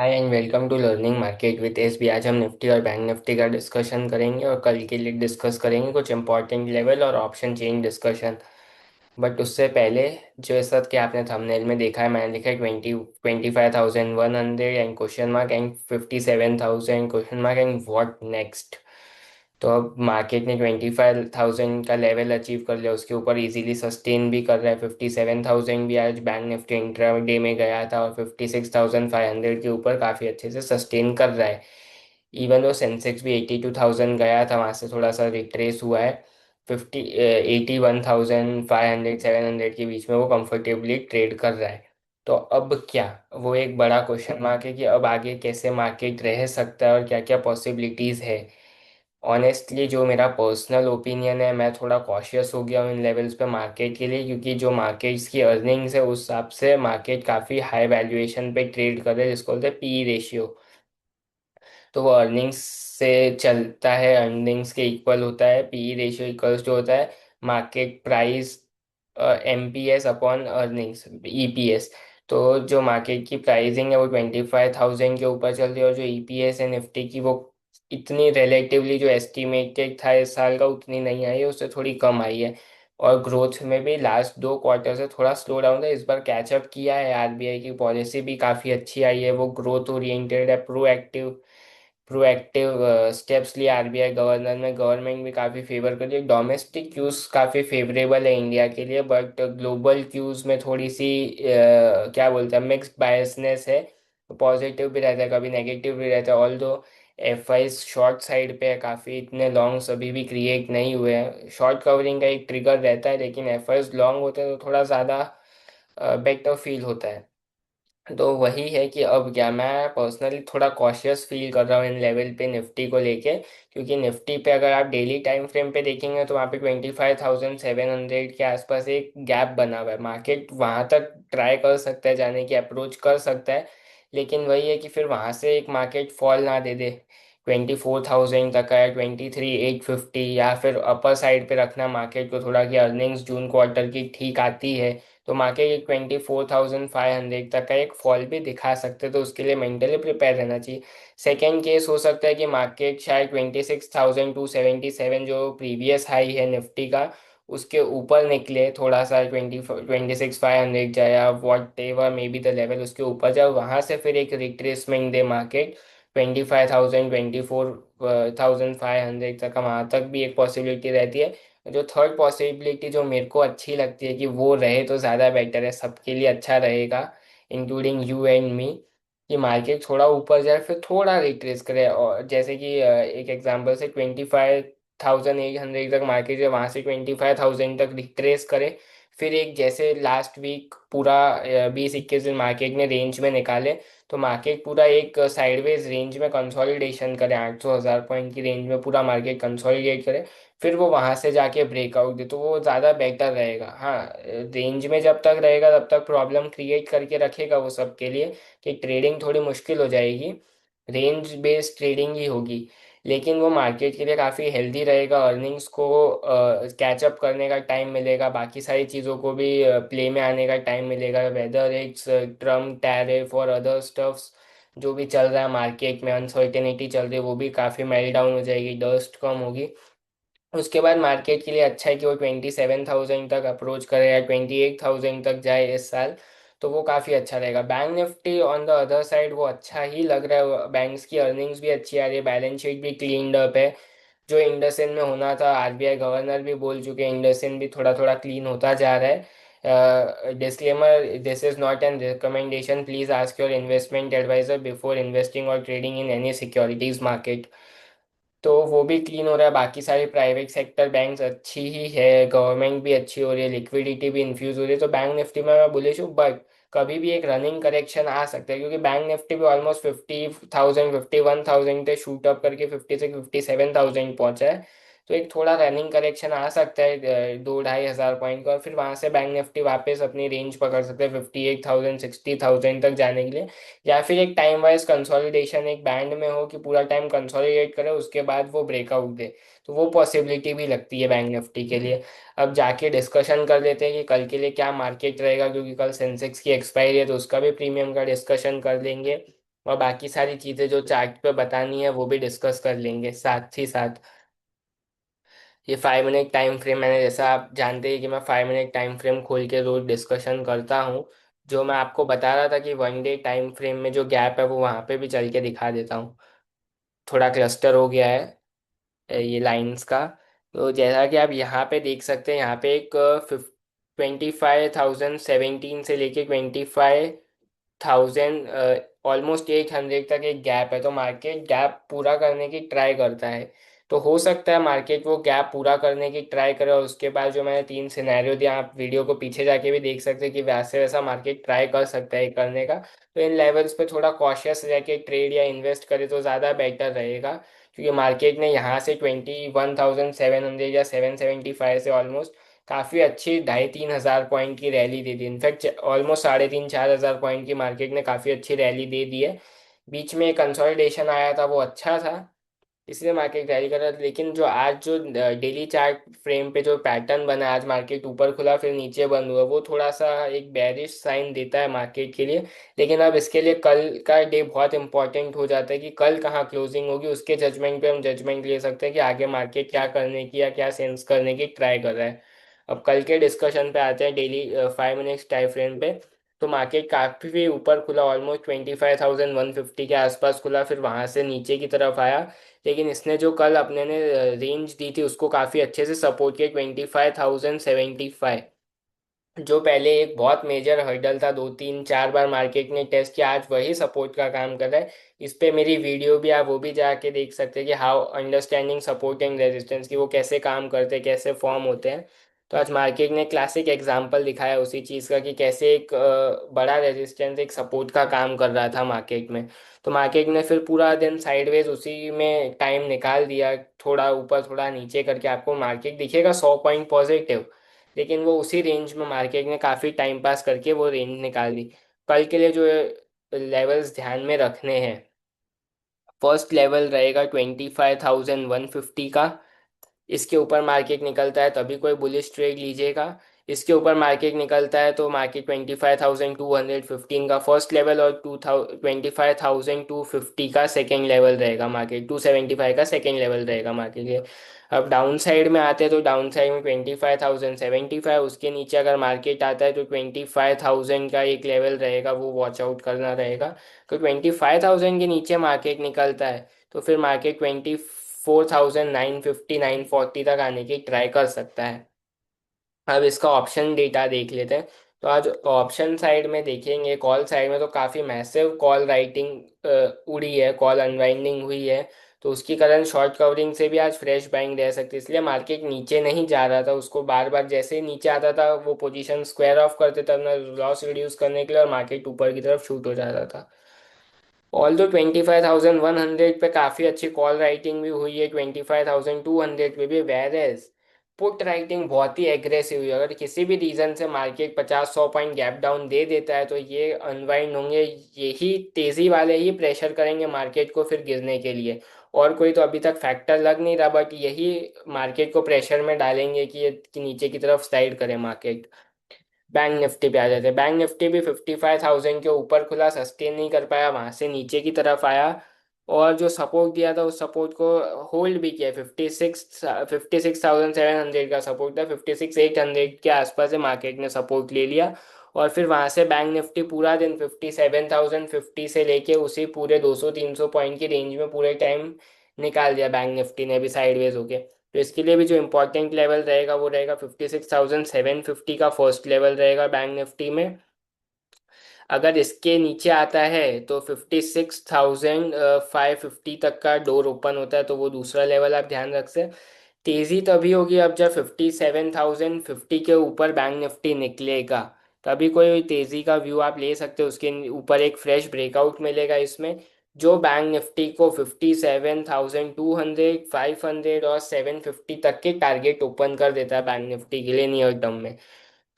Hi and welcome to Learning Market with SB. आज हम Nifty और बैंक निफ्टी का डिस्कशन करेंगे और कल के लिए डिस्कस करेंगे कुछ इंपॉर्टेंट लेवल और ऑप्शन चेन डिस्कशन। बट उससे पहले, जैसा कि आपने थंबनेल में देखा है, मैंने लिखा है 25,100 and question mark and 57,000 question mark and what next. तो अब मार्केट ने 25,000 का लेवल अचीव कर लिया, उसके ऊपर इजीली सस्टेन भी कर रहा है। 57,000 भी आज बैंक निफ्टी इंट्रा डे में गया था और 56,500 के ऊपर काफ़ी अच्छे से सस्टेन कर रहा है। इवन वो सेंसेक्स भी 82,000 गया था, वहाँ से थोड़ा सा रिट्रेस हुआ है। 81,500 700 के बीच में वो कंफर्टेबली ट्रेड कर रहा है। तो अब क्या, वो एक बड़ा क्वेश्चन मार्क है कि अब आगे कैसे मार्केट रह सकता है और क्या क्या पॉसिबिलिटीज़ है। ऑनेस्टली जो मेरा पर्सनल ओपिनियन है, मैं थोड़ा कॉशियस हो गया हूँ इन लेवल्स पे मार्केट के लिए, क्योंकि जो मार्केट्स की अर्निंग्स है उस हिसाब से मार्केट काफ़ी हाई वैल्यूएशन पे ट्रेड कर रहे हैं, जिसको बोलते हैं पी रेशियो। तो वो अर्निंग्स से चलता है, अर्निंग्स के इक्वल होता है। पी रेशियो इक्वल्स जो होता है market price MPS upon earnings, EPS. तो जो मार्केट की प्राइसिंग है वो 25,000 के ऊपर चल रही है, और जो ईपीएस है निफ्टी की वो इतनी रिलेटिवली जो एस्टिमेटेड था इस साल का उतनी नहीं आई है, उससे थोड़ी कम आई है। और ग्रोथ में भी लास्ट 2 क्वार्टर से थोड़ा स्लो डाउन था, इस बार कैचअप किया है। आरबीआई की पॉलिसी भी काफ़ी अच्छी आई है, वो ग्रोथ ओरिएंटेड है, प्रोएक्टिव प्रोएक्टिव स्टेप्स लिए आरबीआई गवर्नर में। गवर्नमेंट भी काफ़ी फेवर कर रही है। डोमेस्टिक क्यूज काफ़ी फेवरेबल है इंडिया के लिए, बट ग्लोबल क्यूज में थोड़ी सी क्या बोलते हैं, मिक्स्ड बायसनेस है। पॉजिटिव भी रहता है, कभी नेगेटिव भी रहता है। ऑल दो एफ आई शॉर्ट साइड पे है काफ़ी, इतने लॉन्ग्स अभी भी क्रिएट नहीं हुए हैं। शॉर्ट कवरिंग का एक ट्रिगर रहता है, लेकिन एफ आई लॉन्ग होते हैं तो थोड़ा ज़्यादा बेटर फील होता है। तो वही है कि अब क्या, मैं पर्सनली थोड़ा कॉशियस फील कर रहा हूँ इन लेवल पे निफ्टी को लेके। क्योंकि निफ्टी पे अगर आप डेली टाइम फ्रेम पे देखेंगे तो वहाँ पे 25,700 के आसपास एक गैप बना हुआ है। मार्केट वहाँ तक ट्राई कर सकता है जाने की, अप्रोच कर सकता है। लेकिन वही है कि फिर वहाँ से एक मार्केट फॉल ना दे दे 24,000 तक का, या 23,850, या फिर अपर साइड पे रखना मार्केट को थोड़ा, कि अर्निंग्स जून क्वार्टर की ठीक आती है तो मार्केट 24,500 तक का एक फॉल भी दिखा सकते, तो उसके लिए मेंटली प्रिपेयर रहना चाहिए। सेकेंड केस हो सकता है कि मार्केट शायद 26,277 जो प्रीवियस हाई है निफ्टी का, उसके ऊपर निकले थोड़ा सा, 26,500 जाए या what ever may be the level, उसके ऊपर जाए, वहां से फिर एक रिट्रेसमेंट दे मार्केट 25,000 24,500 तक का, वहां तक भी एक पॉसिबिलिटी रहती है। जो थर्ड पॉसिबिलिटी जो मेरे को अच्छी लगती है कि वो रहे तो ज़्यादा बेटर है, सबके लिए अच्छा रहेगा, इंक्लूडिंग यू एंड मी, कि मार्केट थोड़ा ऊपर जाए फिर थोड़ा रिट्रेस करे। और जैसे कि एक एग्जांपल से 25,800 तक मार्केट है, वहाँ से 25,000 तक रिट्रेस करे। फिर एक जैसे लास्ट वीक पूरा 20-21 दिन मार्केट ने रेंज में निकाले, तो मार्केट पूरा एक साइडवेज रेंज में कंसोलिडेशन करे, 800 हज़ार पॉइंट की रेंज में पूरा मार्केट कंसोलिडेट करे, फिर वो वहां से जाके ब्रेकआउट दे, तो वो ज़्यादा बेटर रहेगा। हाँ, रेंज में जब तक रहेगा तब तक प्रॉब्लम क्रिएट करके रखेगा वो सबके लिए, कि ट्रेडिंग थोड़ी मुश्किल हो जाएगी, रेंज बेस्ड ट्रेडिंग ही होगी। लेकिन वो मार्केट के लिए काफ़ी हेल्दी रहेगा, अर्निंग्स को कैचअप करने का टाइम मिलेगा, बाकी सारी चीज़ों को भी प्ले में आने का टाइम मिलेगा, वेदर इट्स ट्रम्प टैरिफ और अदर स्टफ्स जो भी चल रहा है मार्केट में, अनसर्टेनिटी चल रही है, वो भी काफ़ी मेल्ट डाउन हो जाएगी, डस्ट कम होगी। उसके बाद मार्केट के लिए अच्छा है कि वो 27,000 तक अप्रोच करे या 28,000 तक जाए इस साल, तो वो काफ़ी अच्छा रहेगा। Bank Nifty on the other side वो अच्छा ही लग रहा है, बैंक्स की अर्निंग्स भी अच्छी आ रही है, बैलेंस शीट भी क्लीनड अप है। जो इंडसिंड में होना था, आरबीआई गवर्नर भी बोल चुके हैं, इंडसिंड भी थोड़ा थोड़ा क्लीन होता जा रहा है। Disclaimer, this is not an recommendation, please ask your investment adviser before investing और trading in any securities market. तो वो भी क्लीन हो रहा है, बाकी सारी प्राइवेट सेक्टर बैंक्स अच्छी ही है, गवर्नमेंट भी अच्छी हो रही है, लिक्विडिटी भी इन्फ्यूज हो रही है, तो बैंक निफ्टी में मैं बुलिश हूँ। बट कभी भी एक रनिंग करेक्शन आ सकता है, क्योंकि बैंक निफ्टी भी ऑलमोस्ट 50,000 51,000 से शूट अप करके 56,000 57,000 पहुंचा है। तो एक थोड़ा रनिंग करेक्शन आ सकता है 2-2.5 हज़ार पॉइंट का, और फिर वहां से बैंक निफ्टी वापस अपनी रेंज पकड़ सकते हैं 58,000 60,000 तक जाने के लिए। या फिर एक टाइम वाइज कंसोलिडेशन एक बैंड में हो कि पूरा टाइम कंसोलिडेट करे, उसके बाद वो ब्रेकआउट दे, तो वो पॉसिबिलिटी भी लगती है बैंक निफ्टी के लिए। अब जाके डिस्कशन कर लेते हैं कि कल के लिए क्या मार्केट रहेगा, क्योंकि कल सेंसेक्स की एक्सपायरी है, तो उसका भी प्रीमियम का डिस्कशन कर लेंगे। और बाकी सारी चीज़ें जो चार्ट पे बतानी है वो भी डिस्कस कर लेंगे साथ ही साथ। ये 5 मिनट टाइम फ्रेम, मैंने जैसा आप जानते हैं कि मैं 5 मिनट टाइम फ्रेम खोल के रोज डिस्कशन करता हूँ। जो मैं आपको बता रहा था कि 1 डे टाइम फ्रेम में जो गैप है वो वहाँ पे भी चल के दिखा देता हूँ। थोड़ा क्लस्टर हो गया है ये लाइंस का। तो जैसा कि आप यहाँ पे देख सकते हैं, यहाँ पे एक 25,017 से लेके 25,000 ऑलमोस्ट 800 तक एक गैप है। तो मार्केट गैप पूरा करने की ट्राई करता है। तो हो सकता है मार्केट वो गैप पूरा करने की ट्राई करे, और उसके बाद जो मैंने 3 सिनेरियो दिया, आप वीडियो को पीछे जाके भी देख सकते हैं कि वैसे वैसा मार्केट ट्राई कर सकता है करने का। तो इन लेवल्स पे थोड़ा कॉशियस रह के ट्रेड या इन्वेस्ट करे तो ज़्यादा बेटर रहेगा। क्योंकि मार्केट ने यहाँ से 21,700 या 775 से ऑलमोस्ट काफ़ी अच्छी 2,500-3,000 पॉइंट की रैली दे दी। इनफैक्ट ऑलमोस्ट 3,500-4,000 पॉइंट की मार्केट ने काफ़ी अच्छी रैली दे दी है। बीच में एक कंसोलिडेशन आया था, वो अच्छा था, इसलिए मार्केट रैली कर रहा था। लेकिन जो आज जो डेली चार्ट फ्रेम पे जो पैटर्न बना, आज मार्केट ऊपर खुला फिर नीचे बंद हुआ, वो थोड़ा सा एक बेरिश साइन देता है मार्केट के लिए। लेकिन अब इसके लिए कल का डे बहुत इंपॉर्टेंट हो जाता है कि कल कहाँ क्लोजिंग होगी, उसके जजमेंट पे हम जजमेंट ले सकते हैं कि आगे मार्केट क्या करने की या क्या सेंस करने की ट्राई कर रहा है। अब कल के डिस्कशन पे आते हैं, डेली 5 मिनट्स टाइम फ्रेम पे। तो मार्केट काफ़ी ऊपर खुला, ऑलमोस्ट 25,150 के आसपास खुला, फिर वहां से नीचे की तरफ आया। लेकिन इसने जो कल अपने ने रेंज दी थी उसको काफ़ी अच्छे से सपोर्ट किया, 25,075, जो पहले एक बहुत मेजर हर्डल था, 2 3 4 बार मार्केट ने टेस्ट किया, आज वही सपोर्ट का काम कर रहा है। इस पे मेरी वीडियो भी, आप वो भी जाके देख सकते हैं कि how understanding support and resistance की, वो कैसे काम करते हैं, कैसे फॉर्म होते हैं। तो आज मार्केट ने क्लासिक एग्जांपल दिखाया उसी चीज़ का कि कैसे एक बड़ा रेजिस्टेंस एक सपोर्ट का काम कर रहा था मार्केट में। तो मार्केट ने फिर पूरा दिन साइडवेज उसी में टाइम निकाल दिया, थोड़ा ऊपर थोड़ा नीचे करके आपको मार्केट दिखेगा 100 पॉइंट पॉजिटिव। लेकिन वो उसी रेंज में मार्केट ने काफ़ी टाइम पास करके वो रेंज निकाल दी। कल के लिए जो लेवल्स ध्यान में रखने हैं, फर्स्ट लेवल रहेगा 25,150 का। इसके ऊपर मार्केट निकलता है तभी कोई बुलिश ट्रेड लीजिएगा। इसके ऊपर मार्केट निकलता है तो मार्केट 25,215 का फर्स्ट लेवल, और 25,250 का सेकेंड लेवल रहेगा मार्केट, 275 का सेकेंड लेवल रहेगा मार्केट के। अब डाउन साइड में आते हैं तो डाउन साइड में 25,075, उसके नीचे अगर मार्केट आता है तो 25,000 का एक लेवल रहेगा, वो वॉच आउट करना रहेगा। तो 25,000 के नीचे मार्केट निकलता है तो फिर मार्केट 24,950 940 तक आने की ट्राई कर सकता है। अब इसका ऑप्शन डेटा देख लेते हैं। तो आज ऑप्शन साइड में देखेंगे, कॉल साइड में तो काफ़ी मैसिव कॉल राइटिंग उड़ी है, कॉल अनवाइंडिंग हुई है। तो उसकी कारण शॉर्ट कवरिंग से भी आज फ्रेश बाइंग रह सकती है, इसलिए मार्केट नीचे नहीं जा रहा था, उसको बार बार जैसे ही नीचे आता था वो पोजीशन स्क्वायर ऑफ करते थे अपना लॉस रिड्यूस करने के लिए, और मार्केट ऊपर की तरफ शूट हो जाता था। ऑल दो 25,100 पे काफ़ी अच्छी कॉल राइटिंग भी हुई है, 25,200 पे भी, वेर एज पुट राइटिंग बहुत ही एग्रेसिव हुई है। अगर किसी भी रीज़न से मार्केट 50-100 पॉइंट गैप डाउन दे देता है तो ये अनवाइंड होंगे, यही तेज़ी वाले ही प्रेशर करेंगे मार्केट को फिर गिरने के लिए। और कोई तो अभी तक फैक्टर लग नहीं रहा, बट यही मार्केट को प्रेशर में डालेंगे कि ये कि नीचे की तरफ स्लाइड करे मार्केट। बैंक निफ्टी पे आ जाते हैं। बैंक निफ्टी भी 55,000 के ऊपर खुला, सस्टेन नहीं कर पाया, वहां से नीचे की तरफ आया, और जो सपोर्ट दिया था उस सपोर्ट को होल्ड भी किया। 56,700 का सपोर्ट था, 56,800 के आसपास से मार्केट ने सपोर्ट ले लिया। और फिर वहां से बैंक निफ्टी पूरा दिन 57,050 से लेके उसी पूरे 200-300 पॉइंट की रेंज में पूरे टाइम निकाल दिया बैंक निफ्टी ने भी साइडवेज होके। तो इसके लिए भी जो इम्पोर्टेंट लेवल रहेगा वो रहेगा 56,750 का फर्स्ट लेवल रहेगा बैंक निफ्टी में। अगर इसके नीचे आता है तो 56,550 तक का डोर ओपन होता है, तो वो दूसरा लेवल आप ध्यान रख से। तेजी तभी होगी अब जब 57,050 के ऊपर बैंक निफ्टी निकलेगा, तभी कोई तेजी का व्यू आप ले सकते हो। उसके ऊपर एक फ्रेश ब्रेकआउट मिलेगा इसमें, जो बैंक निफ्टी को 57,200 500 और 750 तक के टारगेट ओपन कर देता है बैंक निफ्टी के लिए नियर टर्म में।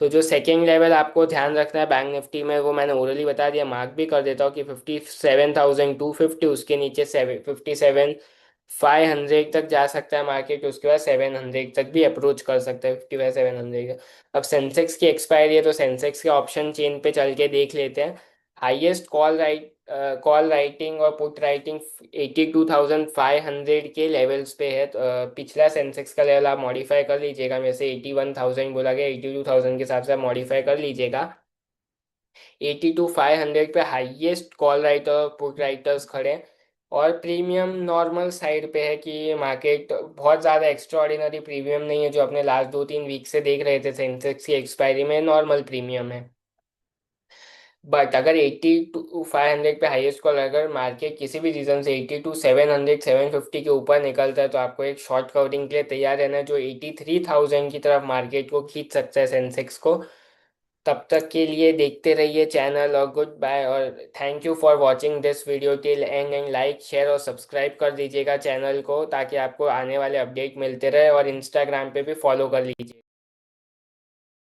तो जो सेकेंड लेवल आपको ध्यान रखना है बैंक निफ्टी में, वो मैंने ओरली बता दिया, मार्क भी कर देता हूँ कि 57,250, उसके नीचे 57,500 तक जा सकता है मार्केट, उसके बाद 700 तक भी अप्रोच कर सकता है, 55,700 का। अब सेंसेक्स की एक्सपायरी है तो सेंसेक्स के ऑप्शन चेन पे चल के देख लेते हैं। हाईएस्ट कॉल राइटिंग और पुट राइटिंग 82,500 के लेवल्स पे है। तो, पिछला सेंसेक्स का लेवल आप मॉडिफाई कर लीजिएगा, मेरे से 81,000 बोला गया, 82,000 के हिसाब से आप मॉडिफाई कर लीजिएगा। 82,500 पे हाईएस्ट कॉल राइटर और पुट राइटर्स खड़े हैं। और प्रीमियम नॉर्मल साइड पे है कि मार्केट बहुत ज़्यादा एक्स्ट्रा ऑर्डिनरी प्रीमियम नहीं है, जो अपने लास्ट 2-3 वीक से देख रहे थे सेंसेक्स की एक्सपायरी में, नॉर्मल प्रीमियम है। बट अगर 82,500 पे हाईएस्ट कॉल, अगर मार्केट किसी भी रीजन से 82,700 750 के ऊपर निकलता है, तो आपको एक शॉर्ट कवरिंग के लिए तैयार रहना है, जो 83,000 की तरफ मार्केट को खींच सकता है सेंसेक्स को। तब तक के लिए देखते रहिए चैनल, और गुड बाय, और thank you for watching this video till and like share और सब्सक्राइब कर दीजिएगा चैनल को, ताकि आपको आने वाले अपडेट मिलते रहे, और इंस्टाग्राम पे भी फॉलो कर लीजिए।